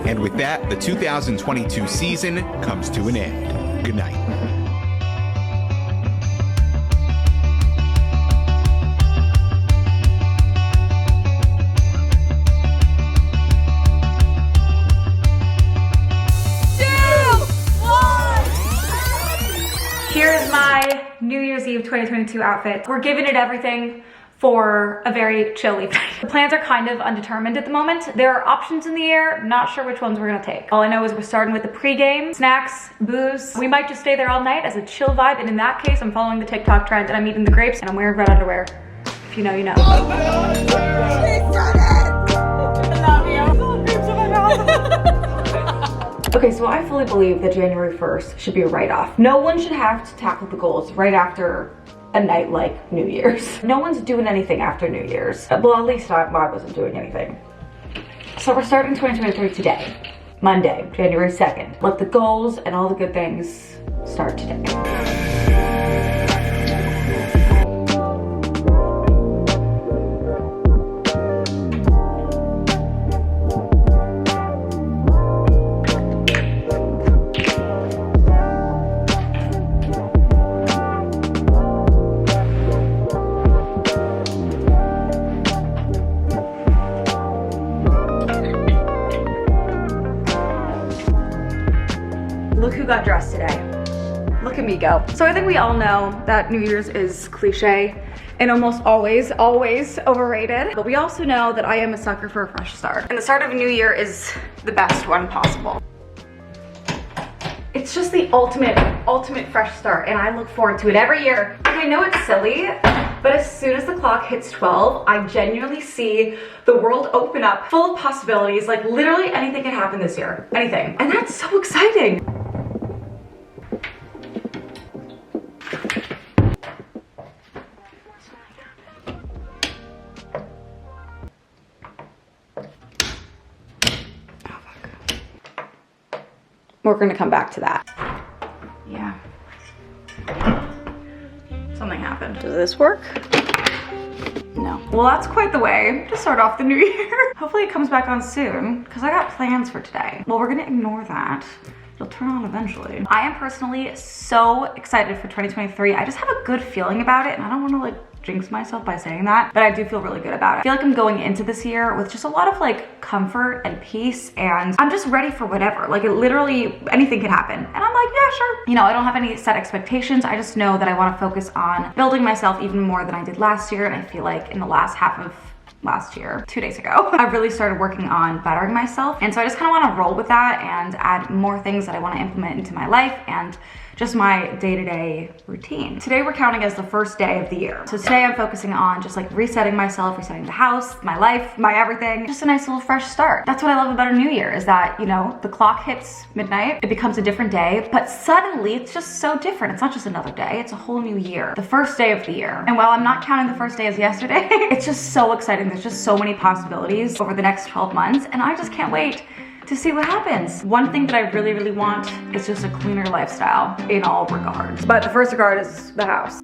And with that, the 2022 season comes to an end. Good night. Here's my New Year's Eve 2022 outfit. We're giving it everything for a very chill evening. The plans are kind of undetermined at the moment. There are options in the air, not sure which ones we're gonna take. All I know is we're starting with the pregame, snacks, booze. We might just stay there all night as a chill vibe, and in that case, I'm following the TikTok trend and I'm eating the grapes and I'm wearing red underwear. If you know, you know. Okay, so I fully believe that January 1st should be a write-off. No one should have to tackle the goals right after a night like New Year's. No one's doing anything after New Year's. Well, at least I wasn't doing anything. So we're starting 2023 today, Monday, January 2nd. Let the goals and all the good things start today. Look who got dressed today. Look at me go. So I think we all know that New Year's is cliche and almost always overrated. But we also know that I am a sucker for a fresh start. And the start of a new year is the best one possible. It's just the ultimate fresh start, and I look forward to it every year. And I know it's silly, but as soon as the clock hits 12, I genuinely see the world open up full of possibilities. Like literally anything can happen this year, anything. And that's so exciting. We're gonna come back to that. Yeah. Something happened. Does this work? No. Well, that's quite the way to start off the new year. Hopefully it comes back on soon, because I got plans for today. Well, we're gonna ignore that. It'll turn on eventually. I am personally so excited for 2023. I just have a good feeling about it, and I don't wanna like jinx myself by saying that, but I do feel really good about it. I feel like I'm going into this year with just a lot of like comfort and peace, and I'm just ready for whatever. Like it literally, anything can happen. And I'm like, yeah, sure. You know, I don't have any set expectations. I just know that I want to focus on building myself even more than I did last year. And I feel like in the last half of last year, 2 days ago, I really started working on bettering myself. And so I just kind of want to roll with that and add more things that I want to implement into my life and just my day-to-day routine. Today we're counting as the first day of the year. So today I'm focusing on just like resetting myself, resetting the house, my life, my everything. Just a nice little fresh start. That's what I love about a new year, is that, you know, the clock hits midnight, it becomes a different day, but suddenly it's just so different. It's not just another day, it's a whole new year. The first day of the year. And while I'm not counting the first day as yesterday, it's just so exciting. There's just so many possibilities over the next 12 months, and I just can't wait to see what happens. One thing that I really, really want is just a cleaner lifestyle in all regards. But the first regard is the house.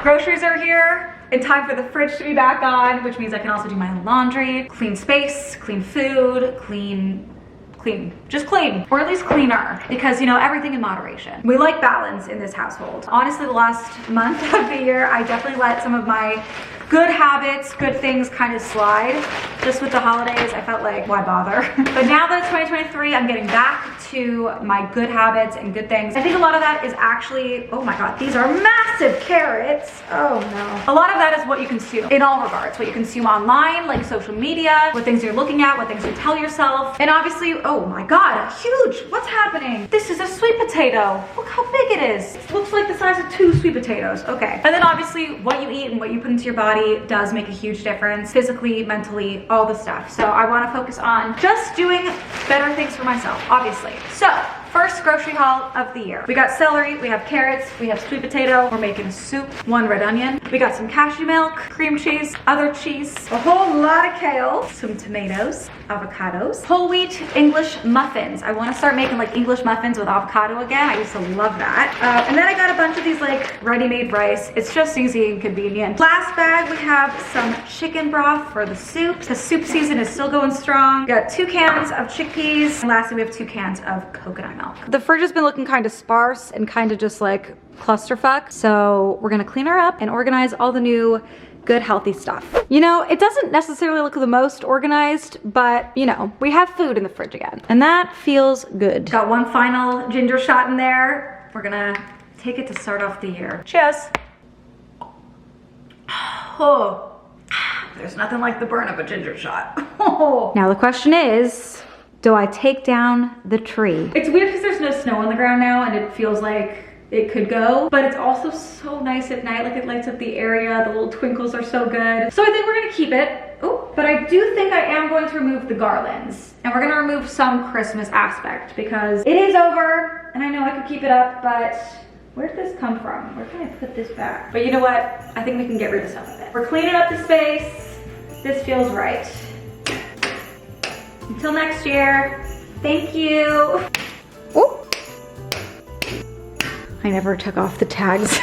Groceries are here in time for the fridge to be back on, which means I can also do my own laundry, clean space, clean food, just clean, or at least cleaner, because you know, everything in moderation. We like balance in this household. Honestly, the last month of the year, I definitely let some of my good habits, good things kind of slide. Just with the holidays, I felt like, why bother? But now that it's 2023, I'm getting back to my good habits and good things. I think a lot of that is actually, oh my God, these are massive carrots. Oh no. A lot of that is what you consume in all regards. What you consume online, like social media, what things you're looking at, what things you tell yourself. And obviously, oh my God, huge, what's happening? This is a sweet potato. Look how big it is. It looks like the size of 2 sweet potatoes. Okay. And then obviously what you eat and what you put into your body body does make a huge difference, physically, mentally, all the stuff. So I want to focus on just doing better things for myself, obviously. So first grocery haul of the year. We got celery, we have carrots, we have sweet potato, we're making soup, 1 red onion. We got some cashew milk, cream cheese, other cheese, a whole lot of kale, some tomatoes, avocados, whole wheat English muffins. I want to start making like English muffins with avocado again. I used to love that. And then I got a bunch of these like ready-made rice. It's just easy and convenient. Last bag, we have some chicken broth for the soup. The soup season is still going strong. We got 2 cans of chickpeas. And lastly, we have 2 cans of coconut milk. The fridge has been looking kind of sparse and kind of just like clusterfuck. So we're gonna clean her up and organize all the new good healthy stuff. You know, it doesn't necessarily look the most organized, but you know, we have food in the fridge again, and that feels good. Got 1 final ginger shot in there. We're gonna take it to start off the year. Cheers. Oh, there's nothing like the burn of a ginger shot. Now the question is, do I take down the tree? It's weird because there's no snow on the ground now and it feels like it could go, but it's also so nice at night. Like it lights up the area, the little twinkles are so good. So I think we're gonna keep it. Oh, but I do think I am going to remove the garlands, and we're gonna remove some Christmas aspect because it is over and I know I could keep it up, but where did this come from? Where can I put this back? But you know what? I think we can get rid of some of it. We're cleaning up the space. This feels right. Until next year, thank you. Ooh. I never took off the tags.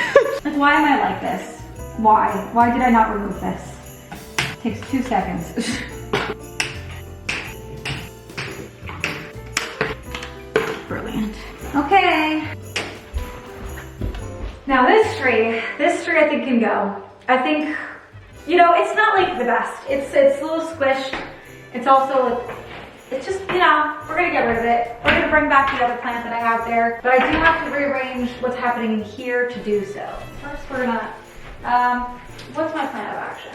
Like, why am I like this? Why? Why did I not remove this? It takes 2 seconds. Brilliant. Okay. Now this tree I think can go. I think, you know, it's not like the best. It's a little squished. It's also like, it's just, you know, we're gonna get rid of it. We're gonna bring back the other plant that I have there, but I do have to rearrange what's happening in here to do so. First, we're gonna, what's my plan of action?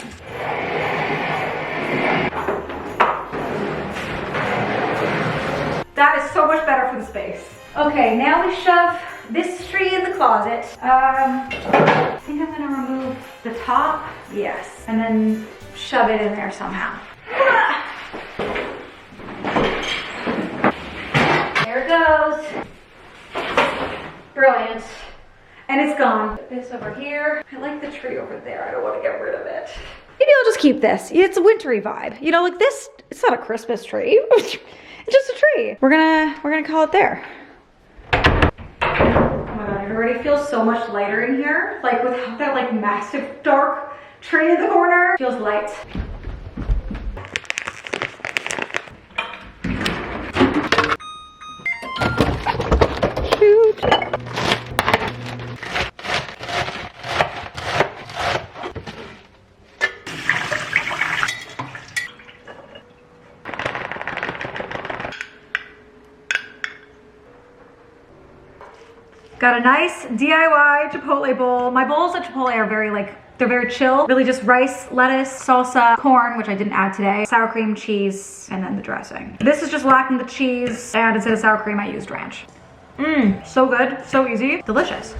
That is so much better for the space. Okay, now we shove this tree in the closet. I think I'm gonna remove the top, yes, and then shove it in there somehow. There it goes. Brilliant. And it's gone. Put this over here. I like the tree over there. I don't want to get rid of it. Maybe I'll just keep this. It's a wintry vibe. You know, like this, it's not a Christmas tree. It's just a tree. We're gonna call it there. Oh my God, it already feels so much lighter in here. Like without that like massive dark tree in the corner. It feels light. Shoot. Got a nice DIY Chipotle bowl. My bowls at Chipotle are very they're very chill. Really just rice, lettuce, salsa, corn, which I didn't add today, sour cream, cheese, and then the dressing. This is just lacking the cheese, and instead of sour cream, I used ranch. Mmm, so good, so easy, delicious.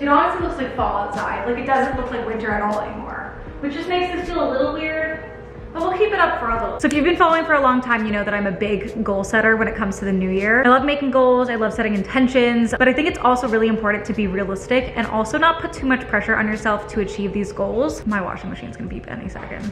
It honestly looks like fall outside. Like it doesn't look like winter at all anymore, which just makes this feel a little weird. But we'll keep it up for a little. So if you've been following for a long time, you know that I'm a big goal setter when it comes to the new year. I love making goals, I love setting intentions, but I think it's also really important to be realistic and also not put too much pressure on yourself to achieve these goals. My washing machine's gonna beep any second.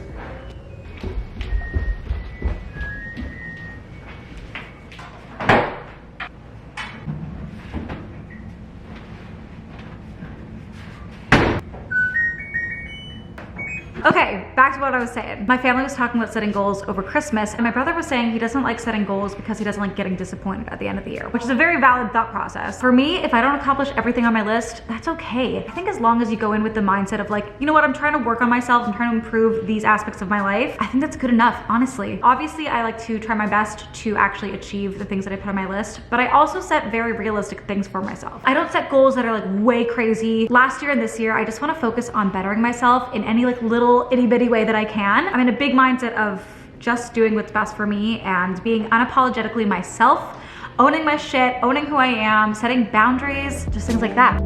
Okay, back to what I was saying. My family was talking about setting goals over Christmas, and my brother was saying he doesn't like setting goals because he doesn't like getting disappointed at the end of the year, which is a very valid thought process. For me, if I don't accomplish everything on my list, that's okay. I think as long as you go in with the mindset of like, you know what, I'm trying to work on myself, I'm trying to improve these aspects of my life, I think that's good enough, honestly. Obviously, I like to try my best to actually achieve the things that I put on my list, but I also set very realistic things for myself. I don't set goals that are like way crazy. Last year and this year, I just want to focus on bettering myself in any like little itty bitty way that I can. I'm in a big mindset of just doing what's best for me and being unapologetically myself, owning my shit, owning who I am, setting boundaries, just things like that.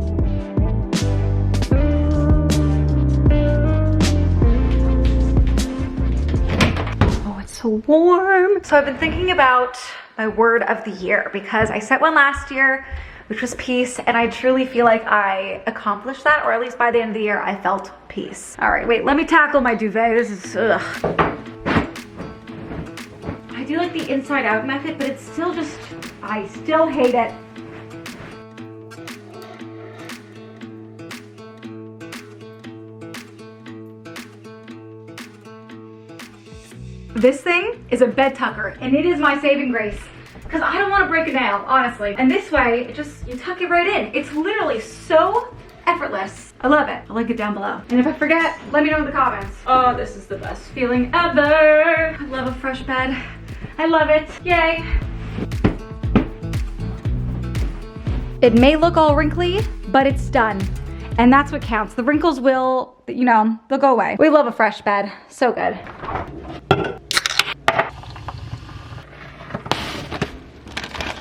so warm. So I've been thinking about my word of the year because I set one last year, which was peace, and I truly feel like I accomplished that, or at least by the end of the year, I felt peace. All right, wait, let me tackle my duvet. This is, ugh. I do like the inside out method, but it's still just, I still hate it. This thing is a bed tucker, and it is my saving grace because I don't want to break a nail, honestly. And this way, it just, you tuck it right in. It's literally so effortless. I love it. I'll link it down below. And if I forget, let me know in the comments. Oh, this is the best feeling ever. I love a fresh bed. I love it. Yay. It may look all wrinkly, but it's done. And that's what counts. The wrinkles will, you know, they'll go away. We love a fresh bed. So good.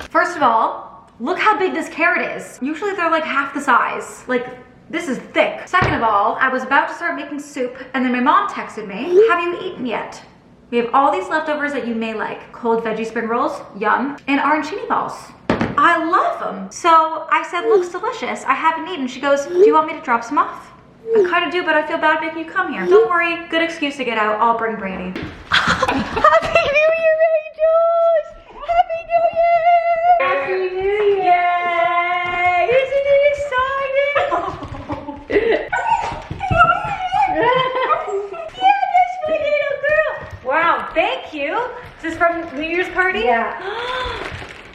First of all, look how big this carrot is. Usually they're like half the size. Like, this is thick. Second of all, I was about to start making soup and then my mom texted me, have you eaten yet? We have all these leftovers that you may like. Cold veggie spring rolls, yum, and arancini balls. I love them. So I said, looks delicious. I haven't eaten. She goes, do you want me to drop some off? I kind of do, but I feel bad making you come here. Don't worry, good excuse to get out. I'll bring Brandy. Happy New Year, angels! Happy New Year! Happy New Year! Yay! Isn't it exciting? Yeah, that's my little girl. Wow, thank you. Is this from New Year's party? Yeah.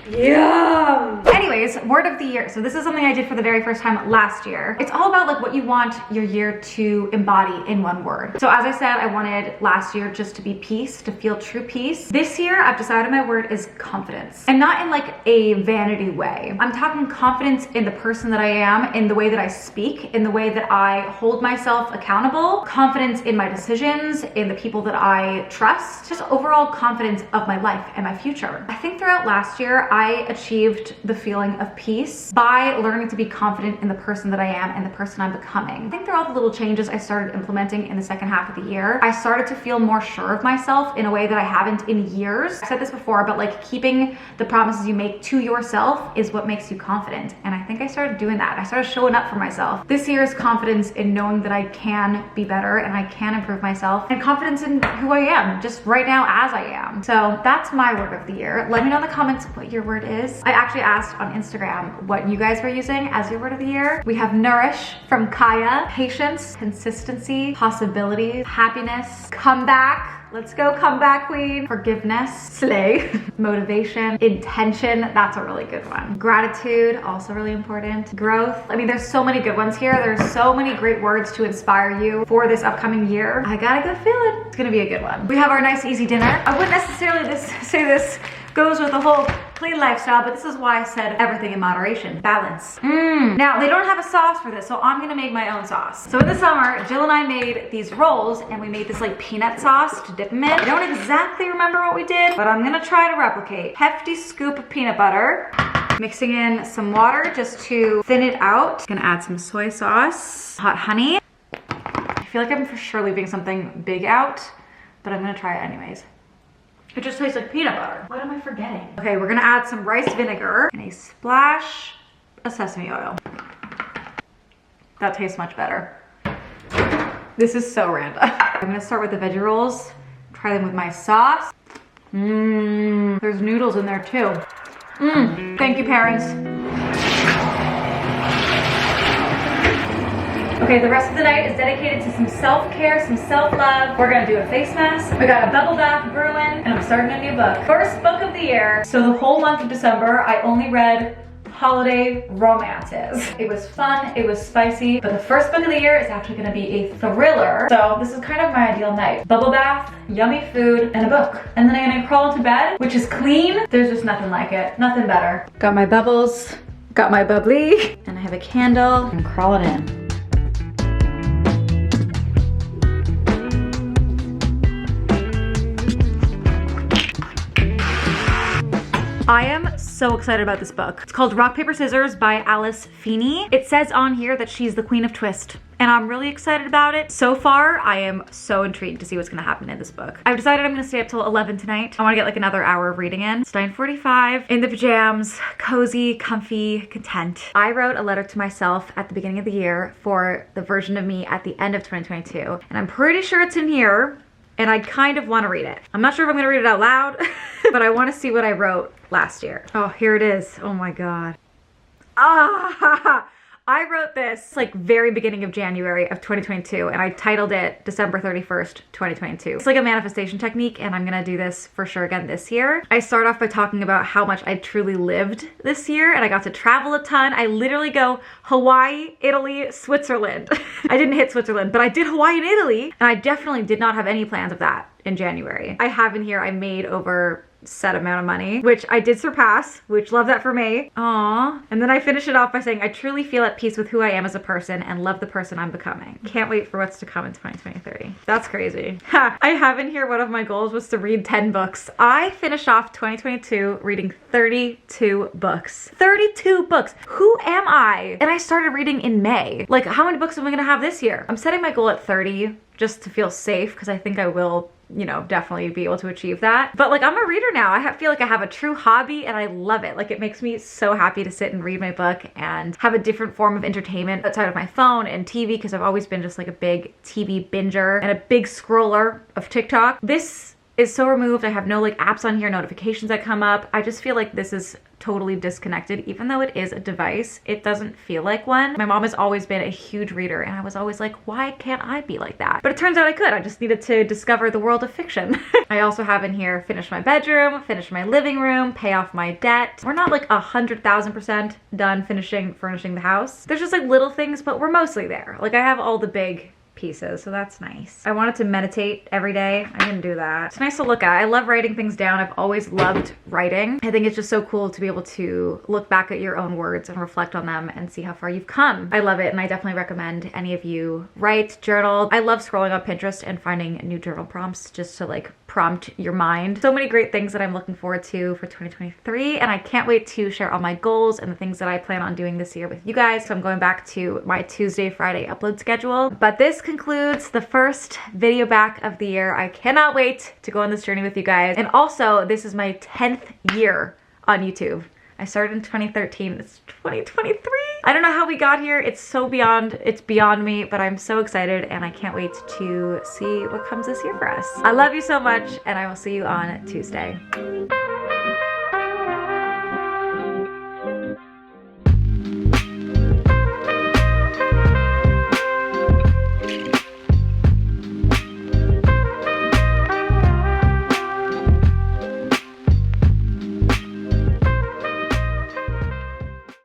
Yum! Anyways, word of the year. So this is something I did for the very first time last year. It's all about like what you want your year to embody in one word. So as I said, I wanted last year just to be peace, to feel true peace. This year, I've decided my word is confidence. And not in like a vanity way. I'm talking confidence in the person that I am, in the way that I speak, in the way that I hold myself accountable, confidence in my decisions, in the people that I trust, just overall confidence of my life and my future. I think throughout last year, I achieved the feeling of peace by learning to be confident in the person that I am and the person I'm becoming. I think through all the little changes I started implementing in the second half of the year, I started to feel more sure of myself in a way that I haven't in years. I said this before, but like keeping the promises you make to yourself is what makes you confident. And I think I started doing that. I started showing up for myself. This year's confidence in knowing that I can be better and I can improve myself, and confidence in who I am just right now as I am. So that's my word of the year. Let me know in the comments what your word is. I actually asked on Instagram what you guys were using as your word of the year. We have nourish from Kaya, patience, consistency, possibility, happiness, comeback. Let's go, comeback queen. Forgiveness, slay, motivation, intention. That's a really good one. Gratitude, also really important. Growth. I mean, there's so many good ones here. There's so many great words to inspire you for this upcoming year. I got a good feeling. It's gonna be a good one. We have our nice easy dinner. I wouldn't necessarily say this goes with the whole clean lifestyle, but this is why I said everything in moderation. Balance. Now, they don't have a sauce for this, so I'm gonna make my own sauce. So in the summer, Jill and I made these rolls, and we made this like peanut sauce to dip them in. I don't exactly remember what we did, but I'm gonna try to replicate. Hefty scoop of peanut butter, mixing in some water just to thin it out. Gonna add some soy sauce, hot honey. I feel like I'm for sure leaving something big out, but I'm gonna try it anyways. It just tastes like peanut butter. What am I forgetting? Okay, we're gonna add some rice vinegar and a splash of sesame oil. That tastes much better. This is so random. I'm gonna start with the veggie rolls, try them with my sauce. There's noodles in there too. Thank you, parents. Okay, the rest of the night is dedicated to some self-care, some self-love. We're gonna do a face mask. We got a bubble bath brewing, and I'm starting a new book. First book of the year. So the whole month of December, I only read holiday romances. It was fun, it was spicy, but the first book of the year is actually gonna be a thriller. So this is kind of my ideal night. Bubble bath, yummy food, and a book. And then I'm gonna crawl into bed, which is clean. There's just nothing like it, nothing better. Got my bubbles, got my bubbly, and I have a candle. I'm crawling in. I am so excited about this book. It's called Rock, Paper, Scissors by Alice Feeney. It says on here that she's the queen of twist. and I'm really excited about it. So far, I am so intrigued to see what's gonna happen in this book. I've decided I'm gonna stay up till 11 tonight. I wanna get like another hour of reading in. It's 9:45, in the pajamas, cozy, comfy, content. I wrote a letter to myself at the beginning of the year for the version of me at the end of 2022, and I'm pretty sure it's in here, and I kind of wanna read it. I'm not sure if I'm gonna read it out loud, but I wanna see what I wrote last year. Oh, here it is. Oh my God. Ah, I wrote this like very beginning of January of 2022, and I titled it December 31st, 2022. It's like a manifestation technique, and I'm gonna do this for sure again this year. I start off by talking about how much I truly lived this year, and I got to travel a ton. I literally go Hawaii, Italy, Switzerland. I didn't hit Switzerland, but I did Hawaii and Italy, and I definitely did not have any plans of that in January. I have in here, I made over set amount of money, which I did surpass, which love that for me. Aww. And then I finish it off by saying, I truly feel at peace with who I am as a person and love the person I'm becoming. Can't wait for what's to come in 2023. That's crazy. Ha! I have in here one of my goals was to read 10 books. I finished off 2022 reading 32 books. 32 books. Who am I? And I started reading in May. Like, how many books am I gonna have this year? I'm setting my goal at 30 just to feel safe, because I think I will, you know, definitely be able to achieve that. But like, I'm a reader now. I feel like I have a true hobby, and I love it. Like, it makes me so happy to sit and read my book and have a different form of entertainment outside of my phone and TV, because I've always been just like a big TV binger and a big scroller of TikTok. This is so removed. I have no like apps on here, notifications that come up. I just feel like this is totally disconnected. Even though it is a device, it doesn't feel like one. My mom has always been a huge reader, and I was always like, why can't I be like that? But it turns out I could. I just needed to discover the world of fiction. I also have in here, finish my bedroom, finish my living room, pay off my debt. We're not like 100,000% done furnishing the house. There's just like little things, but we're mostly there. Like, I have all the big pieces, so that's nice. I wanted to meditate every day. I didn't do that. It's nice to look at. I love writing things down. I've always loved writing. I think it's just so cool to be able to look back at your own words and reflect on them and see how far you've come. I love it, and I definitely recommend any of you write, journal. I love scrolling on Pinterest and finding new journal prompts just to like prompt your mind. So many great things that I'm looking forward to for 2023, and I can't wait to share all my goals and the things that I plan on doing this year with you guys. So I'm going back to my Tuesday, Friday upload schedule. But this concludes the first video back of the year. I cannot wait to go on this journey with you guys. And also, this is my 10th year on YouTube. I started in 2013, it's 2023. I don't know how we got here. It's beyond me, but I'm so excited, and I can't wait to see what comes this year for us. I love you so much, and I will see you on Tuesday.